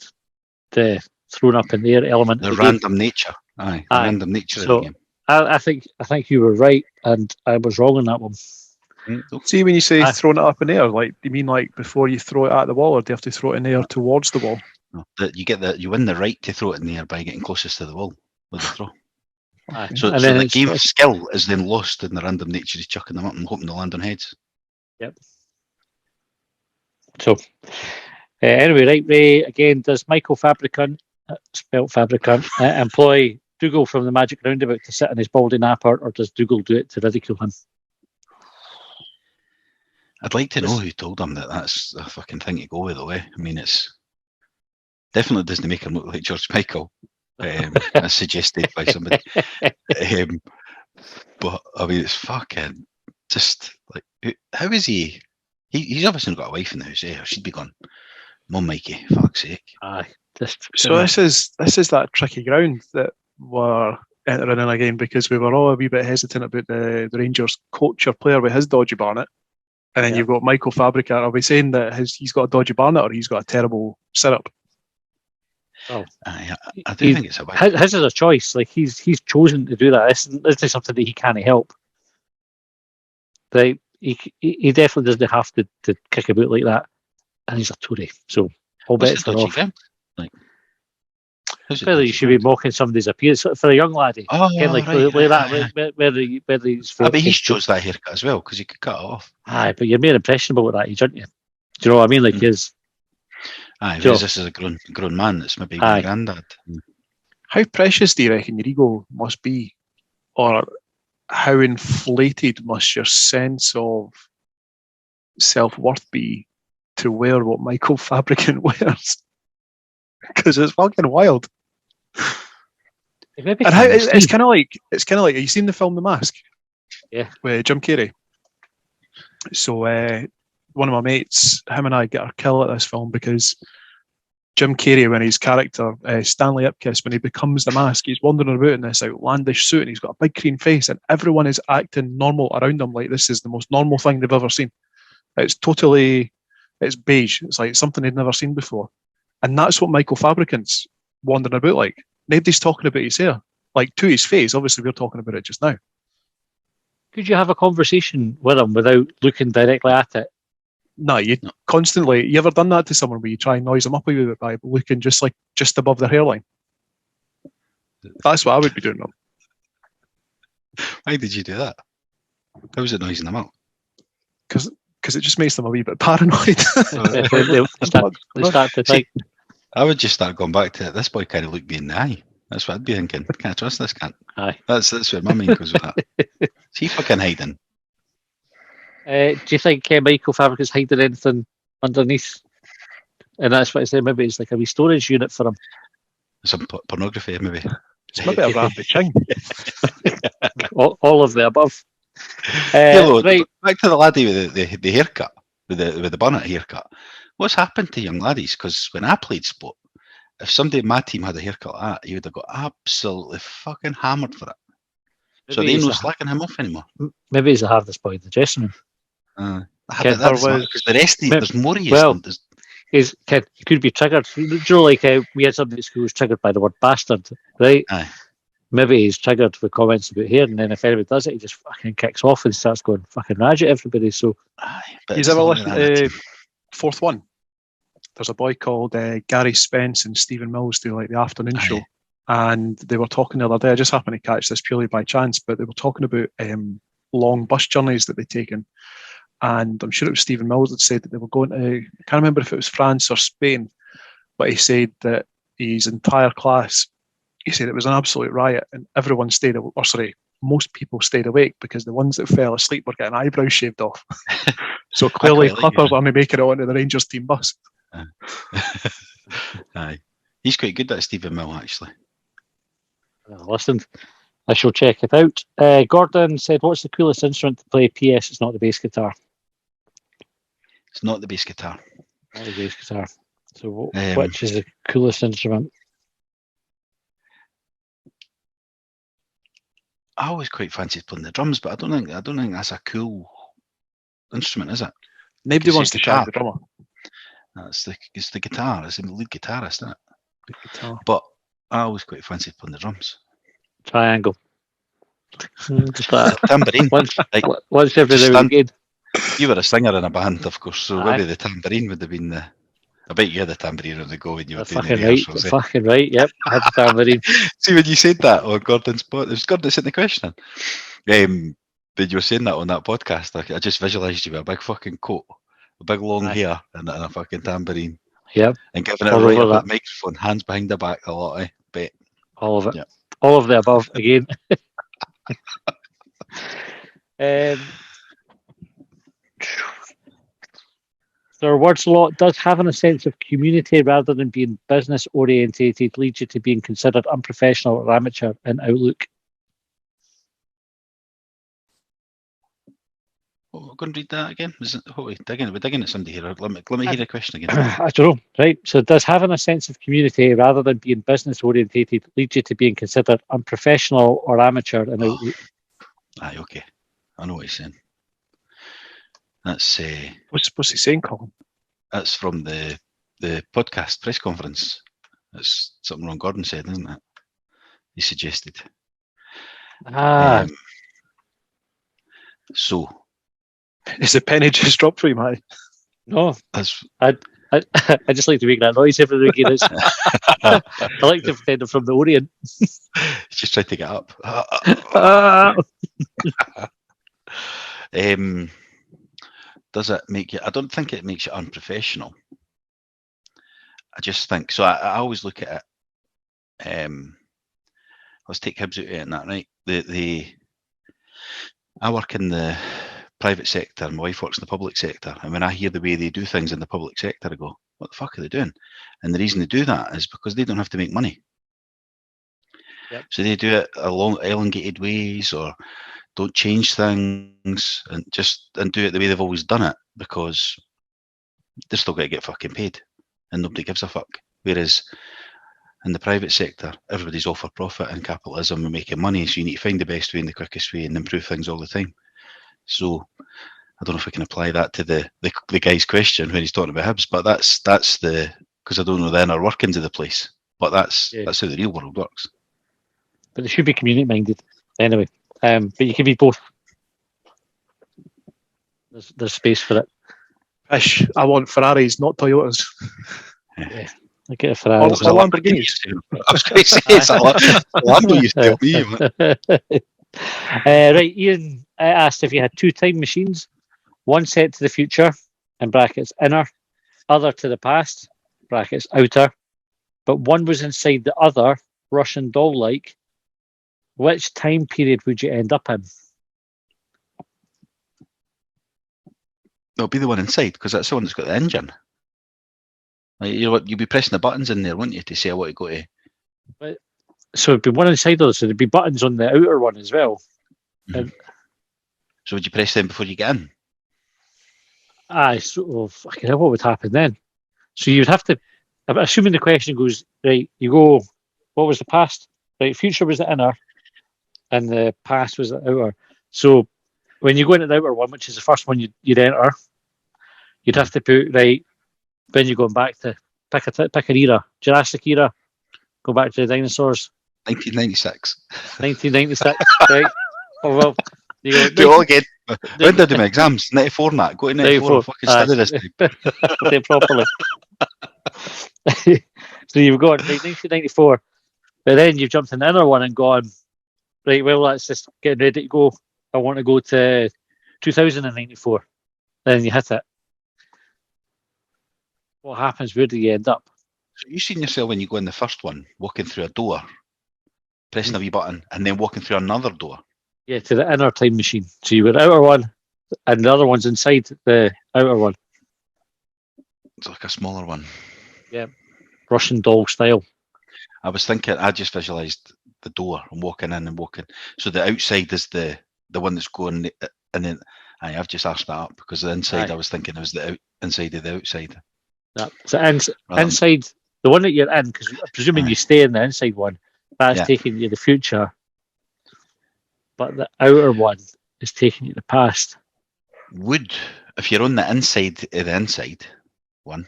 Speaker 2: the thrown up in the air element.
Speaker 3: The
Speaker 2: of the game.
Speaker 3: random nature. Aye, the
Speaker 2: Aye.
Speaker 3: random nature
Speaker 2: So-
Speaker 3: of the game.
Speaker 2: I think you were right, and I was wrong on that one.
Speaker 4: See, when you say
Speaker 2: Aye.
Speaker 4: throwing it up in the air, like, do you mean like before you throw it at the wall, or do you have to throw it in the air towards the wall?
Speaker 3: No, you win the right to throw it in the air by getting closest to the wall with the throw.
Speaker 2: Aye.
Speaker 3: So
Speaker 2: And then
Speaker 3: the
Speaker 2: it's-
Speaker 3: game skill is then lost in the random nature of chucking them up and hoping to land on heads.
Speaker 2: So, anyway, right, Ray, again, does Michael Fabricant, spelt Fabricant, employ Dougal from the Magic Roundabout to sit in his baldy napper, or does Dougal do it to ridicule him?
Speaker 3: I'd like to know who told him that that's a fucking thing to go with, though. I mean, it's definitely doesn't make him look like George Michael, as suggested by somebody. But I mean, it's fucking just like, how is he? He's obviously got a wife in the house, eh? Or she'd be gone, Mum, Mikey, fuck's sake.
Speaker 2: Aye. Just,
Speaker 4: So this is that tricky ground that we're entering in again, because we were all a wee bit hesitant about the Rangers coach or player with his dodgy Barnett, and then you've got Michael Fabricant. Are we saying that he's got a dodgy Barnett or he's got a terrible setup?
Speaker 3: I do think it's a wife.
Speaker 2: his is a choice. Like he's chosen to do that. This isn't something that he can't help. Like he definitely doesn't have to kick about like that, and he's a Tory, so all
Speaker 3: What's
Speaker 2: bets
Speaker 3: the
Speaker 2: are
Speaker 3: dodgy
Speaker 2: off.
Speaker 3: ground? Like, how's it
Speaker 2: Whether you
Speaker 3: dodgy
Speaker 2: should be
Speaker 3: ground?
Speaker 2: mocking somebody's appearance for a young laddie,
Speaker 3: Oh,
Speaker 2: again, like
Speaker 3: right,
Speaker 2: like
Speaker 3: aye,
Speaker 2: that,
Speaker 3: aye.
Speaker 2: whether he's.
Speaker 3: But he's chose that haircut as well because he could cut it off.
Speaker 2: Aye, but you're more impressionable at that age, aren't you? Do you know what I mean? Like his.
Speaker 3: Aye,
Speaker 2: Sure.
Speaker 3: whereas this is a grown man that's maybe
Speaker 2: Aye.
Speaker 3: my granddad.
Speaker 4: How precious do you reckon your ego must be, or how inflated must your sense of self-worth be to wear what Michael Fabricant wears? Because it's fucking wild.
Speaker 2: Maybe
Speaker 4: And how it's kind of like have you seen the film The Mask?
Speaker 2: Yeah.
Speaker 4: With Jim Carrey. So one of my mates, him and I get our kill at this film because Jim Carrey, when his character Stanley Ipkiss, when he becomes the Mask, he's wandering about in this outlandish suit and he's got a big green face, and everyone is acting normal around him, like this is the most normal thing they've ever seen. It's beige. It's like something they'd never seen before, and that's what Michael Fabricant's wandering about like. Nobody's talking about his hair, like to his face. Obviously, we're talking about it just now.
Speaker 2: Could you have a conversation with him without looking directly at it?
Speaker 4: No, constantly. You ever done that to someone where you try and noise them up a wee bit by looking just above their hairline? That's what I would be doing. Them.
Speaker 3: Why did you do that? How was it noising them out?
Speaker 4: Because it just makes them a wee bit paranoid.
Speaker 2: They start to think.
Speaker 3: I would just start going back to it. This boy kind of looked me in the eye. That's what I'd be thinking. Can't trust this cunt.
Speaker 2: Aye.
Speaker 3: That's where my mind goes with that. Is he fucking hiding?
Speaker 2: Do you think Michael Fabricant's hiding anything underneath? And that's what I say. Maybe it's like a wee storage unit for him.
Speaker 3: Some pornography, maybe.
Speaker 4: It's maybe a rampy ching.
Speaker 2: all of the above.
Speaker 3: Right. Back to the laddie with the haircut, with the bonnet haircut. What's happened to young laddies? Because when I played sport, if somebody in my team had a haircut like that, he would have got absolutely fucking hammered for it. So they ain't no slacking him off anymore.
Speaker 2: Maybe he's the hardest boy in the dressing room.
Speaker 3: Because the rest of you, there's more of you.
Speaker 2: Well, he could be triggered. You know, like we had somebody at school who was triggered by the word bastard, right?
Speaker 3: Aye.
Speaker 2: Maybe he's triggered with comments about hair, and then if anybody does it, he just fucking kicks off and starts going fucking rage at everybody. So,
Speaker 4: he's ever listened to Fourth One? There's a boy called Gary Spence and Stephen Mills do like the afternoon show, and they were talking the other day. I just happened to catch this purely by chance, but they were talking about long bus journeys that they'd taken. And I'm sure it was Stephen Mills that said that they were going to, I can't remember if it was France or Spain, but he said that his entire class, he said it was an absolute riot and everyone most people stayed awake because the ones that fell asleep were getting eyebrows shaved off. So clearly Clippers aren't making it onto the Rangers team bus.
Speaker 3: Aye. He's quite good, that Stephen Mill, actually.
Speaker 2: Listen, I shall check it out. Gordon said, what's the coolest instrument to play? PS, it's not the bass guitar.
Speaker 3: It's not the bass guitar.
Speaker 2: Not the bass guitar. So which is the coolest instrument?
Speaker 3: I always quite fancied playing the drums, but I don't think that's a cool instrument, is it?
Speaker 4: Nobody wants to try the drummer.
Speaker 3: It's the guitar. It's the lead guitarist, isn't it?
Speaker 4: The guitar.
Speaker 3: But I always quite fancied playing the drums.
Speaker 2: Triangle. Just that.
Speaker 3: Tambourine.
Speaker 2: Once every now and again.
Speaker 3: You were a singer in a band, of course, so maybe the tambourine would have been the. I bet you had the tambourine on the go when you were doing the rehearsals.
Speaker 2: Fucking right, yep. I had the tambourine.
Speaker 3: See, when you said that on Gordon's pod, it was Gordon that sent the question. When you were saying that on that podcast, I just visualised you with a big fucking coat, a big long hair, and a fucking tambourine.
Speaker 2: Yep.
Speaker 3: And giving it right up at the microphone, hands behind the back, a lot, Bet.
Speaker 2: All of it.
Speaker 3: Yep.
Speaker 2: All of the above again. Sir Wordslot, does having a sense of community rather than being business orientated lead you to being considered unprofessional or amateur in outlook?
Speaker 3: Oh, go and read that again. We're digging at somebody here. Let me hear the question again.
Speaker 2: I don't know. Right. So does having a sense of community rather than being business orientated lead you to being considered unprofessional or amateur in outlook?
Speaker 3: Aye, okay. I know what he's saying. That's
Speaker 4: what's he saying, Colin?
Speaker 3: That's from the podcast press conference. That's something Ron Gordon said, isn't it? He suggested. So,
Speaker 4: is the penny just dropped for you, Matty?
Speaker 2: No, I just like to make that noise every now and again. I like to pretend I'm from the Orient.
Speaker 3: He's just trying to get up. Does it make you? I don't think it makes you unprofessional. I just think so. I always look at it. Let's take Hibs out of it and that, right? I work in the private sector, and my wife works in the public sector. And when I hear the way they do things in the public sector, I go, "What the fuck are they doing?" And the reason they do that is because they don't have to make money.
Speaker 2: Yep.
Speaker 3: So they do it along elongated ways, or don't change things, and do it the way they've always done it, because they're still going to get fucking paid, and nobody gives a fuck. Whereas in the private sector, everybody's all for profit and capitalism and making money, so you need to find the best way and the quickest way and improve things all the time. So I don't know if I can apply that to the guy's question when he's talking about Hibs, but that's the, because I don't know the inner workings of the place, but that's how the real world works.
Speaker 2: But they should be community minded anyway. But you can be both. There's space for it.
Speaker 4: Ish, I want Ferraris, not Toyotas.
Speaker 2: Yeah, I get a Ferrari.
Speaker 4: Or Lamborghinis.
Speaker 3: I was going to say it's a Lambo you tell me.
Speaker 2: Right, Ian asked if you had 2 time machines, one set to the future, in brackets inner, other to the past, brackets outer, but one was inside the other, Russian doll-like. Which time period would you end up in?
Speaker 3: It'll be the one inside, because that's the one that's got the engine. Like, you'll be pressing the buttons in there, won't you, to say I want to go to...
Speaker 2: So it'd be one inside of it, so there'd be buttons on the outer one as well.
Speaker 3: Mm-hmm. So would you press them before you get in?
Speaker 2: Aye, so fucking hell, what would happen then? So you'd have to, assuming the question goes, right, you go, what was the past? Right, future was the inner, and the past was the outer. So when you go into the outer one, which is the first one you'd enter, you'd have to put, right, when you're going back to pick an era, Jurassic era, go back to the dinosaurs.
Speaker 3: 1996.
Speaker 2: 1996, right? Oh, well, you go,
Speaker 3: do it all again. When did I do my exams? 94 and that. Go to 94. I fucking studied this time.
Speaker 2: Say properly. So you've gone, right, 1994. But then you've jumped in the inner one and gone, right, well, that's just getting ready to go. I want to go to 2094. Then you hit it. What happens? Where do you end up?
Speaker 3: So you seen yourself when you go in the first one, walking through a door, pressing a wee button, and then walking through another door?
Speaker 2: Yeah, to the inner time machine. So you were outer one, and the other one's inside the outer one.
Speaker 3: It's like a smaller one.
Speaker 2: Yeah, Russian doll style.
Speaker 3: I was thinking, I just visualised the door and walking in and walking. So the outside is the one that's going, and then I've just asked that up because the inside I was thinking it was the inside of the outside.
Speaker 2: Yeah. So inside the one that you're in, because I'm presuming you stay in the inside one, that's taking you to the future. But the outer one is taking you to the past.
Speaker 3: If you're on the inside of the inside one,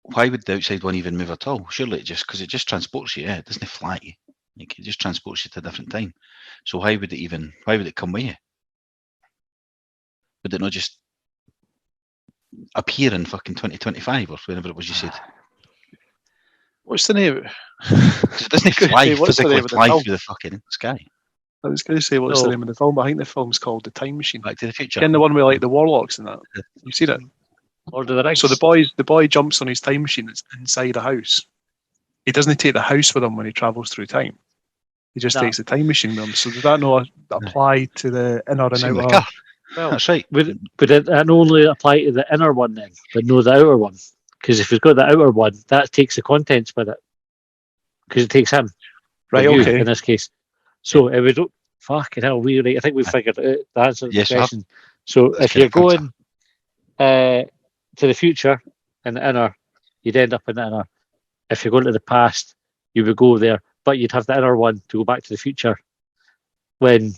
Speaker 3: why would the outside one even move at all? Surely it just transports you. Yeah, it doesn't fly you. Like, it just transports you to a different time. So why would it come with you? Would it not just appear in fucking 2025 or whenever it was you said?
Speaker 4: What's the name?
Speaker 3: It doesn't physically fly through the fucking sky.
Speaker 4: I was going to say what's the name of the film, but I think the film's called The Time Machine.
Speaker 3: Back to the Future.
Speaker 4: Again, the one with like the warlocks and that. You've seen it?
Speaker 2: Lord of the Rings.
Speaker 4: So the boy jumps on his time machine that's inside a house. He doesn't take the house with him when he travels through time. He just takes the time machine with him. So does that not apply to the inner and outer?
Speaker 2: Well,
Speaker 3: that's right.
Speaker 2: Would it only apply to the inner one then, but no the outer one? Because if you've got the outer one, that takes the contents with it. Because it takes him.
Speaker 4: Right, okay.
Speaker 2: In this case. So it would, fucking hell, I think we figured out the answer to the question. So if you're going to the future in the inner, you'd end up in the inner. If you're going to the past, you would go there, but you'd have the inner one to go back to the future when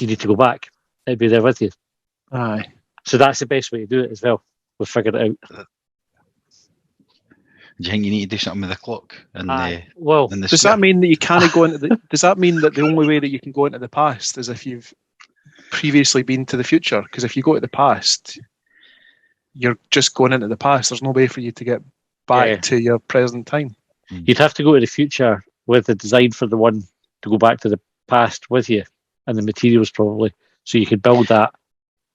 Speaker 2: you need to go back. It'd be there with you.
Speaker 4: Aye.
Speaker 2: So that's the best way to do it as well. We've figured it out.
Speaker 3: Do you think you need to do something with the clock?
Speaker 4: Does that mean that you can't go into the? Does that mean that the only way that you can go into the past is if you've previously been to the future? Because if you go to the past, you're just going into the past. There's no way for you to get back to your present time.
Speaker 2: You'd have to go to the future with the design for the one to go back to the past with you, and the materials probably, so you could build that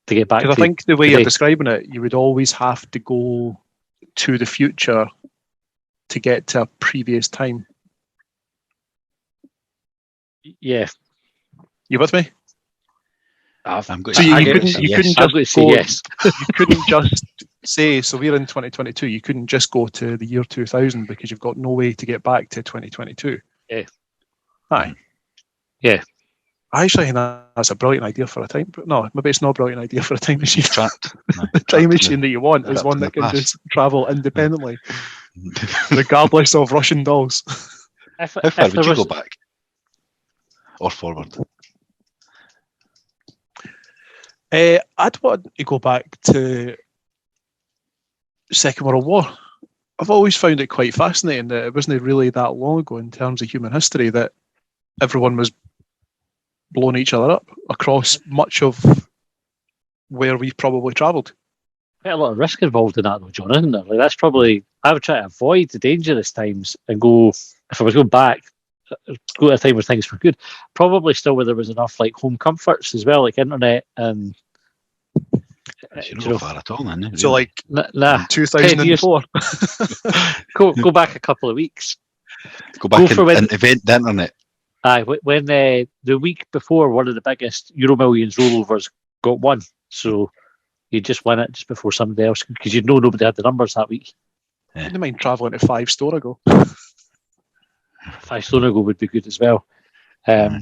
Speaker 2: to get back.
Speaker 4: Because I think the way you're describing it, you would always have to go to the future to get to a previous time.
Speaker 2: Yeah.
Speaker 4: You with me?
Speaker 3: I'm good.
Speaker 4: So you couldn't just go,
Speaker 2: yes.
Speaker 4: You couldn't just say, so we're in 2022, you couldn't just go to the year 2000 because you've got no way to get back to 2022.
Speaker 2: Yeah.
Speaker 4: Aye.
Speaker 2: Yeah.
Speaker 4: I actually think that's a brilliant idea for a time. No, maybe it's not a brilliant idea for a time machine.
Speaker 3: Trapped.
Speaker 4: The time machine that you want is
Speaker 3: trapped
Speaker 4: one
Speaker 3: in
Speaker 4: that
Speaker 3: the
Speaker 4: can
Speaker 3: past.
Speaker 4: just travel independently, regardless of Russian dolls.
Speaker 2: How
Speaker 3: How far would you go back? Or forward?
Speaker 4: I'd want to go back to Second World War. I've always found it quite fascinating that it wasn't really that long ago in terms of human history that everyone was blowing each other up across much of where we've probably travelled.
Speaker 2: Quite a lot of risk involved in that, though, John, isn't there? Like, that's probably, I would try to avoid the dangerous times and go, if I was going back, go at a time where things were good, probably still where there was enough like home comforts as well, like internet and
Speaker 3: You're not far at all, then.
Speaker 4: So, like,
Speaker 2: nah,
Speaker 4: 2004.
Speaker 2: go back a couple of weeks.
Speaker 3: Go back
Speaker 2: for
Speaker 3: and invent the internet.
Speaker 2: Aye, when the week before one of the biggest Euro Millions rollovers got won, so you just win it just before somebody else because you know nobody had the numbers that week.
Speaker 4: I wouldn't mind travelling to 5 stone ago.
Speaker 2: 5 stone ago would be good as well. Anyway,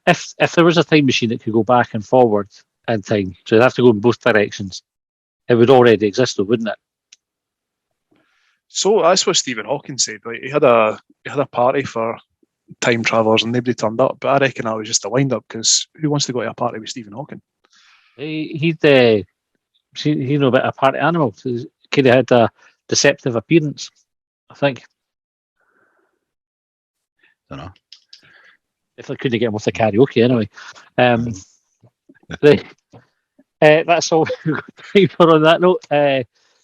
Speaker 2: if there was a time machine that could go back and forward in time, so it'd have to go in both directions, it would already exist though, wouldn't it?
Speaker 4: So that's what Stephen Hawking said. Like, he had a party for time travellers and nobody turned up. But I reckon that was just a wind up because who wants to go to a party with Stephen Hawking?
Speaker 2: He'd know about a party animal. He kind of had a deceptive appearance, I think.
Speaker 3: Don't know.
Speaker 2: If I couldn't get him off the karaoke anyway. That's all we've got time for on that note.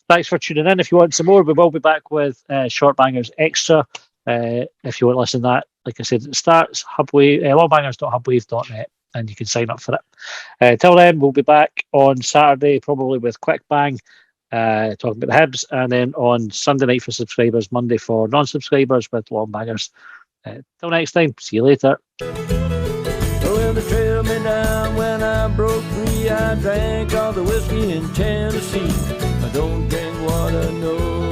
Speaker 2: Thanks for tuning in. If you want some more, we will be back with Shortbangers Extra. If you want to listen to that, like I said, it starts longbangers.hubwave.net and you can sign up for it. Till then, we'll be back on Saturday, probably with Quick Bang, talking about the Hibs, and then on Sunday night for subscribers, Monday for non-subscribers with Longbangers. Till next time, see you later.
Speaker 1: Well, they trailed me down when I broke free. I drank all the whiskey in Tennessee. I don't drink water, no